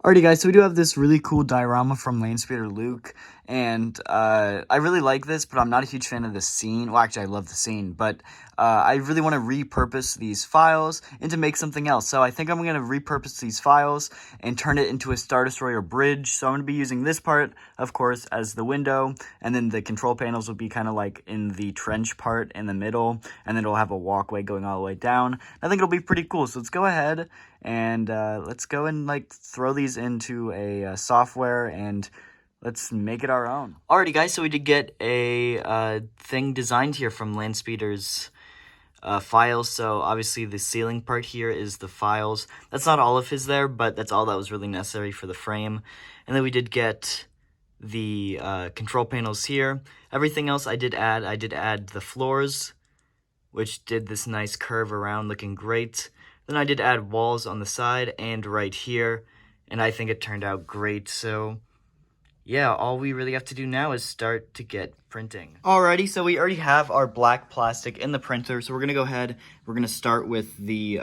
Alrighty guys, so we do have this really cool diorama from Landspeeder Luke, and I really like this, but I'm not a huge fan of the scene. Well, actually I love the scene, but I really want to repurpose these files into make something else. So I think I'm going to repurpose these files and turn it into a Star Destroyer bridge. So I'm going to be using this part, of course, as the window, and then the control panels will be kind of like in the trench part in the middle, and then it'll have a walkway going all the way down. I think it'll be pretty cool, so let's go ahead and let's go and like throw these into a software and let's make it our own. Alrighty guys, so we did get a thing designed here from Landspeeder's files. So obviously the ceiling part here is the files. That's not all of his there, but that's all that was really necessary for the frame. And then we did get the control panels here. Everything else I did add the floors, which did this nice curve around, looking great. Then I did add walls on the side and right here, and I think it turned out great. So yeah, all we really have to do now is start to get printing. Alrighty, so we already have our black plastic in the printer, so we're gonna go ahead, we're gonna start with the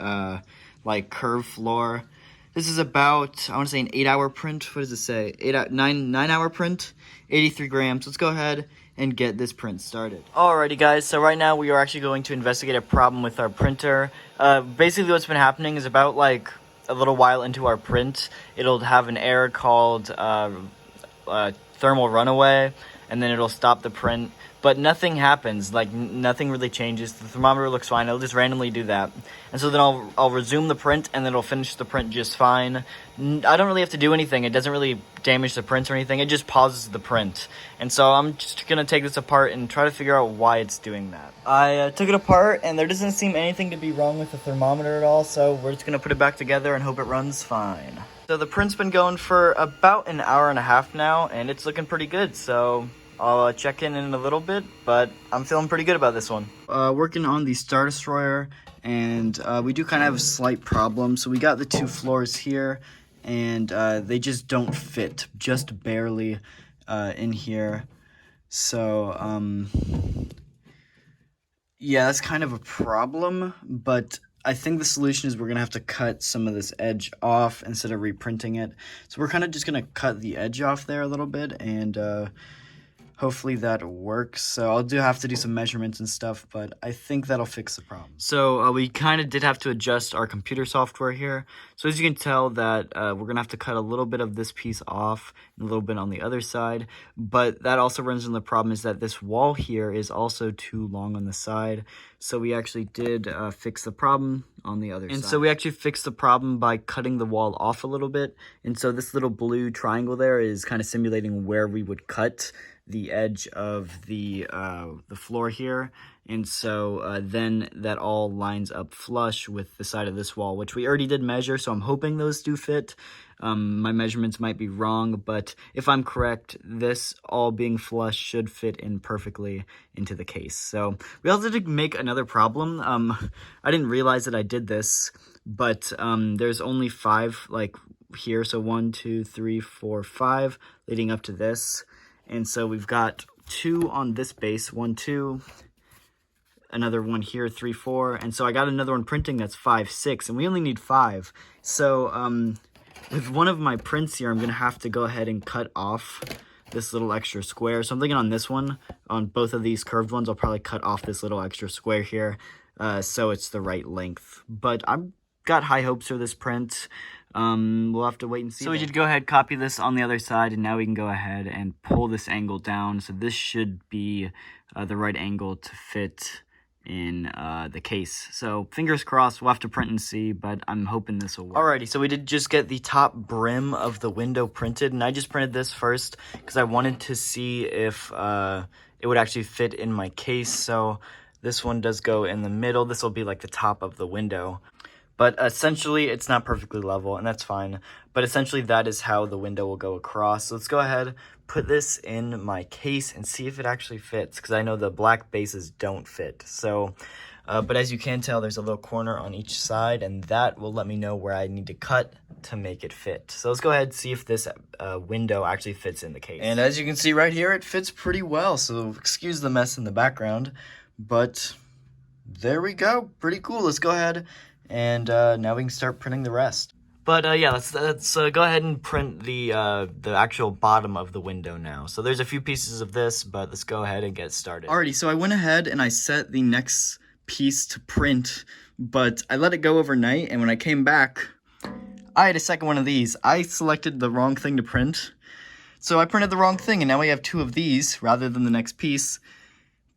like curved floor. This is about, I want to say an 8-hour print. What does it say? 9-hour print, 83 grams. Let's go ahead and get this print started. Alrighty guys, so right now we are actually going to investigate a problem with our printer. Basically what's been happening is about like a little while into our print, it'll have an error called thermal runaway, and then it'll stop the print, but nothing happens, like nothing really changes. The thermometer looks fine, it'll just randomly do that. And so then I'll resume the print, and then it'll finish the print just fine. I don't really have to do anything, it doesn't really damage the print or anything, it just pauses the print. And so I'm just gonna take this apart and try to figure out why it's doing that. I took it apart, and there doesn't seem anything to be wrong with the thermometer at all, so we're just gonna put it back together and hope it runs fine. So the print's been going for about an hour and a half now, and it's looking pretty good, so I'll check in a little bit, but I'm feeling pretty good about this one. Working on the Star Destroyer, and we do kind of have a slight problem. So we got the two floors here, and they just don't fit, just barely in here. So, yeah, that's kind of a problem, but I think the solution is we're going to have to cut some of this edge off instead of reprinting it. So we're kind of just going to cut the edge off there a little bit, and hopefully that works. So I'll have to do some measurements and stuff, but I think that'll fix the problem. So we kind of did have to adjust our computer software here. So as you can tell that we're going to have to cut a little bit of this piece off and a little bit on the other side. But that also runs into the problem is that this wall here is also too long on the side. So we actually did fix the problem on the other side. And so we actually fixed the problem by cutting the wall off a little bit. And so this little blue triangle there is kind of simulating where we would cut the edge of the floor here, and so then that all lines up flush with the side of this wall, which we already did measure, so I'm hoping those do fit. My measurements might be wrong, but if I'm correct, this all being flush should fit in perfectly into the case. So we also did make another problem. I didn't realize that I did this, but there's only 5 like here, so 1, 2, 3, 4, 5 leading up to this. And so we've got 2 on this base, 1, 2, another one here, 3, 4. And so I got another one printing that's 5, 6, and we only need 5. So with one of my prints here, I'm going to have to go ahead and cut off this little extra square. So I'm thinking on this one, on both of these curved ones, I'll probably cut off this little extra square here so it's the right length. But I've got high hopes for this print. We'll have to wait and see. So we did go ahead, copy this on the other side, and now we can go ahead and pull this angle down. So this should be the right angle to fit in the case. So fingers crossed, we'll have to print and see, but I'm hoping this will work. Alrighty, so we did just get the top brim of the window printed, and I just printed this first because I wanted to see if it would actually fit in my case. So this one does go in the middle. This will be like the top of the window. But essentially, it's not perfectly level, and that's fine. But essentially, that is how the window will go across. So let's go ahead, put this in my case, and see if it actually fits, because I know the black bases don't fit. So, but as you can tell, there's a little corner on each side, and that will let me know where I need to cut to make it fit. So let's go ahead and see if this window actually fits in the case. And as you can see right here, it fits pretty well. So excuse the mess in the background, but there we go. Pretty cool. Let's go ahead. And now we can start printing the rest. But yeah, let's go ahead and print the actual bottom of the window now. So there's a few pieces of this, but let's go ahead and get started. Alrighty, so I went ahead and I set the next piece to print, but I let it go overnight, and when I came back, I had a second one of these. I selected the wrong thing to print, so I printed the wrong thing, and now we have two of these rather than the next piece.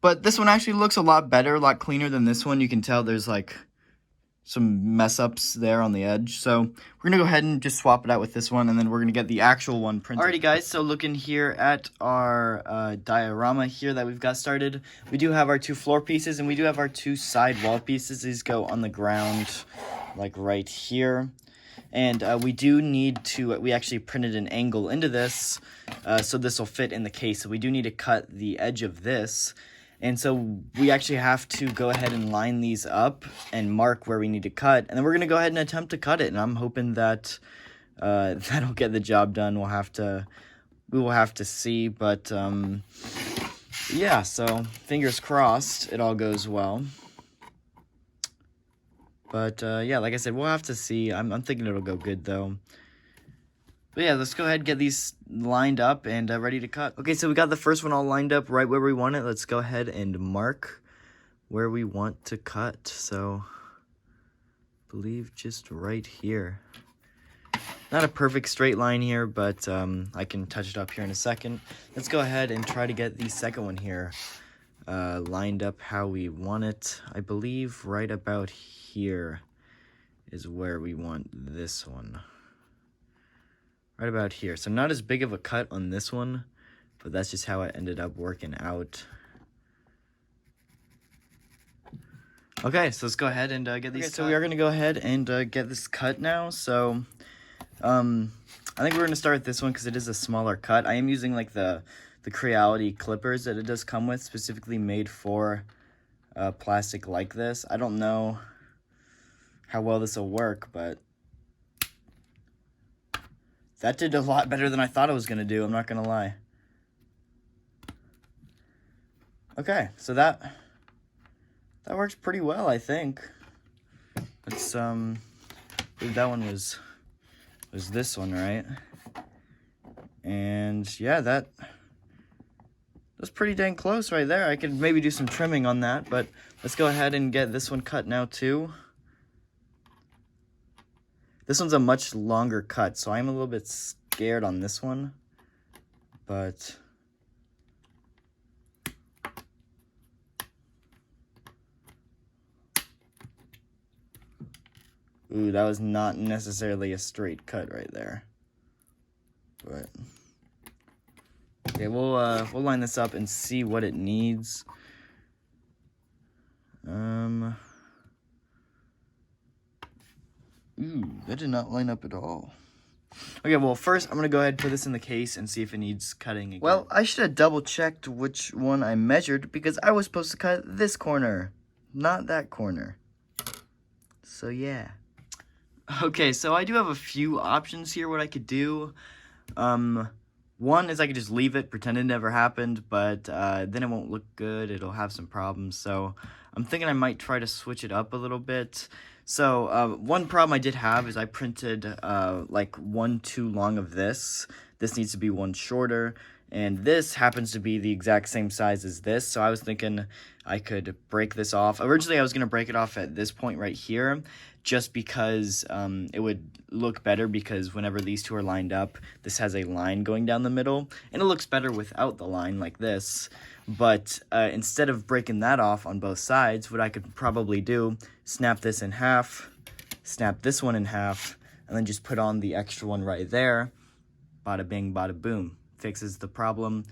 But this one actually looks a lot better, a lot cleaner than this one. You can tell there's like some mess ups there on the edge. So we're gonna go ahead and just swap it out with this one, and then we're gonna get the actual one printed. Alrighty guys, so looking here at our diorama here that we've got started, we do have our two floor pieces and we do have our two side wall pieces. These go on the ground like right here. And we do need to, we actually printed an angle into this, so this will fit in the case. So we do need to cut the edge of this. And so we actually have to go ahead and line these up and mark where we need to cut. And then we're going to go ahead and attempt to cut it. And I'm hoping that that'll get the job done. We will have to see. But yeah, so fingers crossed it all goes well. But yeah, like I said, we'll have to see. I'm thinking it'll go good though. But yeah, let's go ahead and get these lined up and ready to cut. Okay, so we got the first one all lined up right where we want it. Let's go ahead and mark where we want to cut. So, I believe just right here. Not a perfect straight line here, but I can touch it up here in a second. Let's go ahead and try to get the second one here lined up how we want it. I believe right about here is where we want this one. Right about here. So not as big of a cut on this one, but that's just how it ended up working out. Okay, so let's go ahead and get these. Okay, so we are going to go ahead and get this cut now. So I think we're going to start with this one because it is a smaller cut. I am using like the Creality clippers that it does come with, specifically made for plastic like this. I don't know how well this will work, but that did a lot better than I thought it was going to do, I'm not going to lie. Okay, so that works pretty well, I think. Let's I believe that one was this one, right? And yeah, that's pretty dang close right there. I could maybe do some trimming on that, but let's go ahead and get this one cut now too. This one's a much longer cut, so I'm a little bit scared on this one, but ooh, that was not necessarily a straight cut right there. But okay, we'll line this up and see what it needs. Ooh, that did not line up at all. Okay, well, first I'm going to go ahead and put this in the case and see if it needs cutting again. Well, I should have double-checked which one I measured because I was supposed to cut this corner, not that corner. So, yeah. Okay, so I do have a few options here what I could do. One is I could just leave it, pretend it never happened, but then it won't look good. It'll have some problems. So I'm thinking I might try to switch it up a little bit. So one problem I did have is I printed like one too long of this. This needs to be one shorter, and this happens to be the exact same size as this. So I was thinking I could break this off. Originally I was going to break it off at this point right here, just because it would look better, because whenever these two are lined up, this has a line going down the middle, and it looks better without the line like this. But instead of breaking that off on both sides, what I could probably do, snap this in half, snap this one in half, and then just put on the extra one right there. Bada bing, bada boom. Fixes the problem.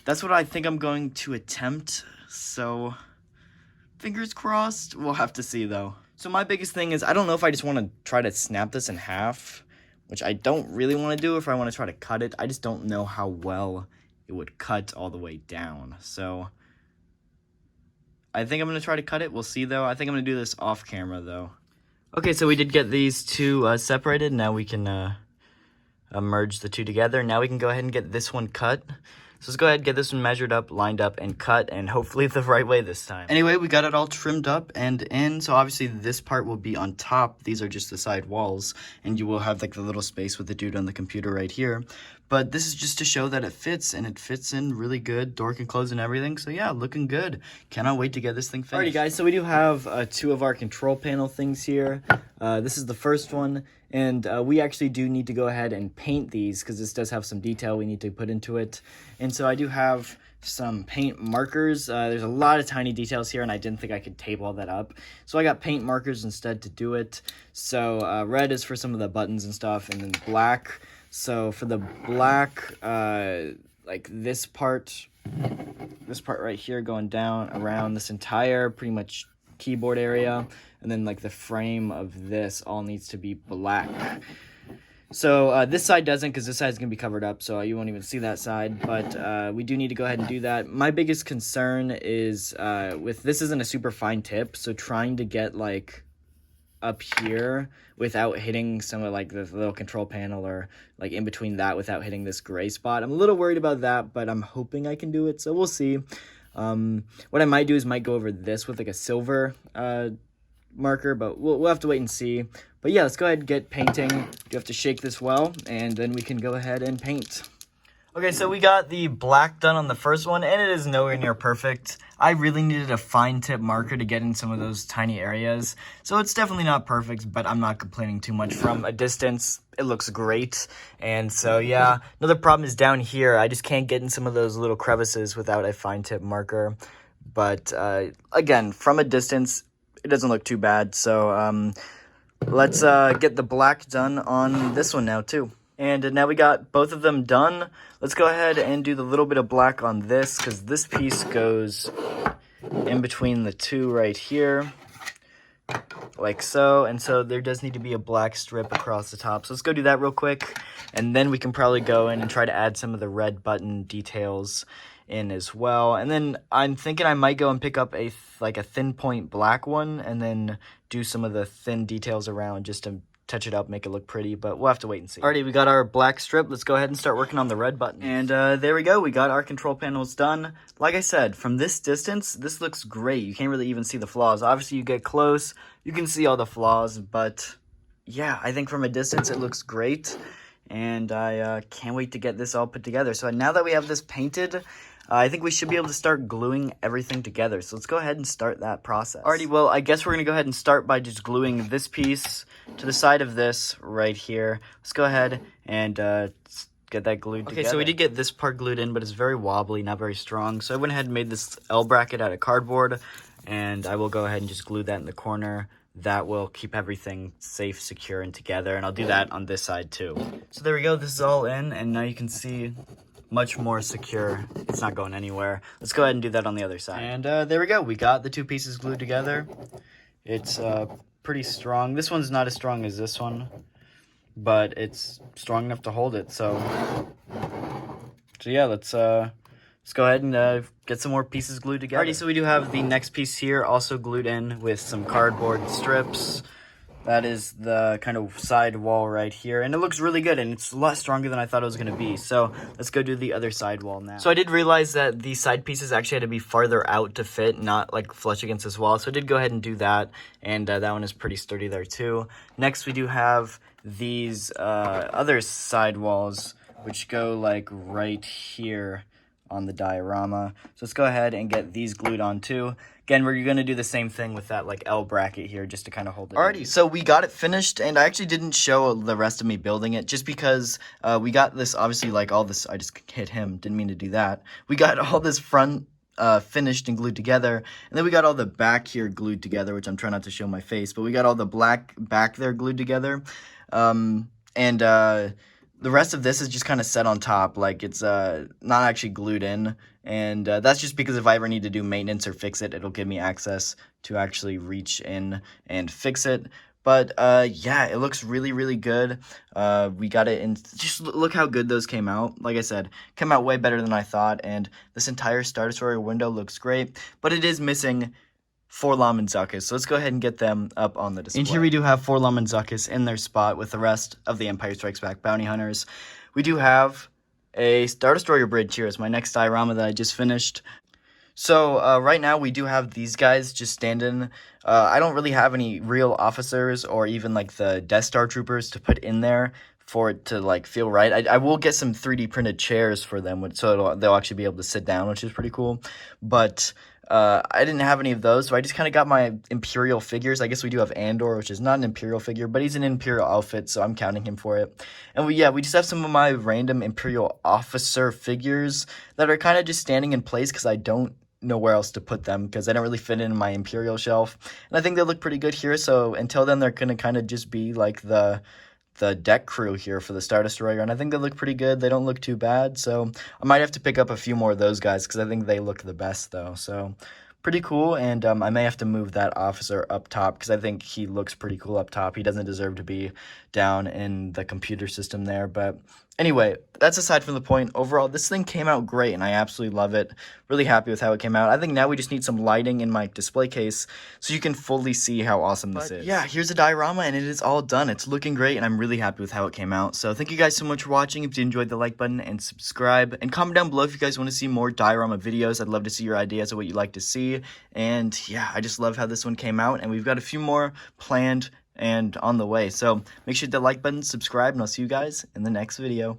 That's what I think I'm going to attempt, so fingers crossed. We'll have to see though. So my biggest thing is, I don't know if I just want to try to snap this in half, which I don't really want to do if I want to try to cut it. I just don't know how well it would cut all the way down. So I think I'm going to try to cut it. We'll see though. I think I'm going to do this off camera though. Okay, so we did get these two separated. Now we can merge the two together. Now we can go ahead and get this one cut. So let's go ahead and get this one measured up, lined up, and cut, and hopefully the right way this time. Anyway, we got it all trimmed up and in, so obviously this part will be on top. These are just the side walls, and you will have like the little space with the dude on the computer right here. But this is just to show that it fits, and it fits in really good, door can close and everything. So yeah, looking good. Cannot wait to get this thing finished. Alrighty guys, so we do have 2 of our control panel things here. This is the first one, and we actually do need to go ahead and paint these because this does have some detail we need to put into it. And so I do have some paint markers. There's a lot of tiny details here, and I didn't think I could tape all that up. So I got paint markers instead to do it. So red is for some of the buttons and stuff, and then black. So for the black, like this part right here going down around this entire pretty much keyboard area, and then like the frame of this all needs to be black. So this side doesn't, because this side is going to be covered up, so you won't even see that side, but we do need to go ahead and do that. My biggest concern is with this isn't a super fine tip, so trying to get like up here without hitting some of like the little control panel, or like in between that without hitting this gray spot. I'm a little worried about that, but I'm hoping I can do it, so we'll see. What I might do is might go over this with like a silver marker, but we'll have to wait and see. But yeah, let's go ahead and get painting. You have to shake this well, and then we can go ahead and paint. Okay, so we got the black done on the first one, and it is nowhere near perfect. I really needed a fine tip marker to get in some of those tiny areas. So it's definitely not perfect, but I'm not complaining too much. From a distance, it looks great. And so, yeah, another problem is down here. I just can't get in some of those little crevices without a fine tip marker. But again, from a distance, it doesn't look too bad. So let's get the black done on this one now, too. And now we got both of them done. Let's go ahead and do the little bit of black on this, because this piece goes in between the two right here, like so. And so there does need to be a black strip across the top. So let's go do that real quick, and then we can probably go in and try to add some of the red button details in as well. And then I'm thinking I might go and pick up a thin point black one, and then do some of the thin details around just to touch it up, make it look pretty, but we'll have to wait and see. Alrighty, we got our black strip. Let's go ahead and start working on the red button. And there we go. We got our control panels done. Like I said, from this distance, this looks great. You can't really even see the flaws. Obviously, you get close, you can see all the flaws, but yeah, I think from a distance, it looks great. And I can't wait to get this all put together. So now that we have this painted, I think we should be able to start gluing everything together. So let's go ahead and start that process. Alrighty, well, I guess we're going to go ahead and start by just gluing this piece to the side of this right here. Let's go ahead and get that glued together. Okay, so we did get this part glued in, but it's very wobbly, not very strong. So I went ahead and made this L bracket out of cardboard, and I will go ahead and just glue that in the corner. That will keep everything safe, secure, and together, and I'll do that on this side too. So there we go, this is all in, and now you can see much more secure. It's not going anywhere. Let's go ahead and do that on the other side. And there we go. We got the two pieces glued together. It's pretty strong. This one's not as strong as this one, but it's strong enough to hold it. So yeah, let's go ahead and get some more pieces glued together. Alrighty, so we do have the next piece here also glued in with some cardboard strips. That is the kind of side wall right here, and it looks really good, and it's a lot stronger than I thought it was going to be. So let's go do the other side wall now. So I did realize that the side pieces actually had to be farther out to fit, not like flush against this wall. So I did go ahead and do that, and that one is pretty sturdy there too. Next, we do have these other side walls, which go like right here on the diorama. So let's go ahead and get these glued on too. Again, we're going to do the same thing with that like L bracket here just to kind of hold it. Alrighty, so we got it finished, and I actually didn't show the rest of me building it just because we got this, obviously, like all this, I just hit him, didn't mean to do that. We got all this front finished and glued together, and then we got all the back here glued together, which I'm trying not to show my face, but we got all the black back there glued together, the rest of this is just kind of set on top, like it's not actually glued in, and that's just because if I ever need to do maintenance or fix it, it'll give me access to actually reach in and fix it. But yeah, it looks really, really good. We got it in, just look how good those came out. Like I said, came out way better than I thought, and this entire Star Destroyer window looks great, but it is missing Forlom and Zuckuss, so let's go ahead and get them up on the display. And here we do have Forlom and Zuckuss in their spot with the rest of the Empire Strikes Back bounty hunters. We do have a Star Destroyer bridge here is my next diorama that I just finished. So right now we do have these guys just standing. I don't really have any real officers or even like the Death Star troopers to put in there for it to like feel right. I will get some 3D printed chairs for them, so they'll actually be able to sit down, which is pretty cool. But I didn't have any of those, so I just kind of got my Imperial figures. I guess we do have Andor, which is not an Imperial figure, but he's an Imperial outfit, so I'm counting him for it. And we just have some of my random Imperial officer figures that are kind of just standing in place because I don't know where else to put them because they don't really fit in my Imperial shelf. And I think they look pretty good here, so until then they're going to kind of just be like the deck crew here for the Star Destroyer, and I think they look pretty good. They don't look too bad, so I might have to pick up a few more of those guys because I think they look the best, though. So pretty cool, and I may have to move that officer up top because I think he looks pretty cool up top. He doesn't deserve to be down in the computer system there, but anyway, that's aside from the point. Overall, this thing came out great, and I absolutely love it. Really happy with how it came out. I think now we just need some lighting in my display case so you can fully see how awesome this is. Yeah, here's a diorama, and it is all done. It's looking great, and I'm really happy with how it came out. So thank you guys so much for watching. If you enjoyed, the like button and subscribe. And comment down below if you guys want to see more diorama videos. I'd love to see your ideas of what you'd like to see. And yeah, I just love how this one came out, and we've got a few more planned and on the way. So make sure to hit the like button, subscribe, and I'll see you guys in the next video.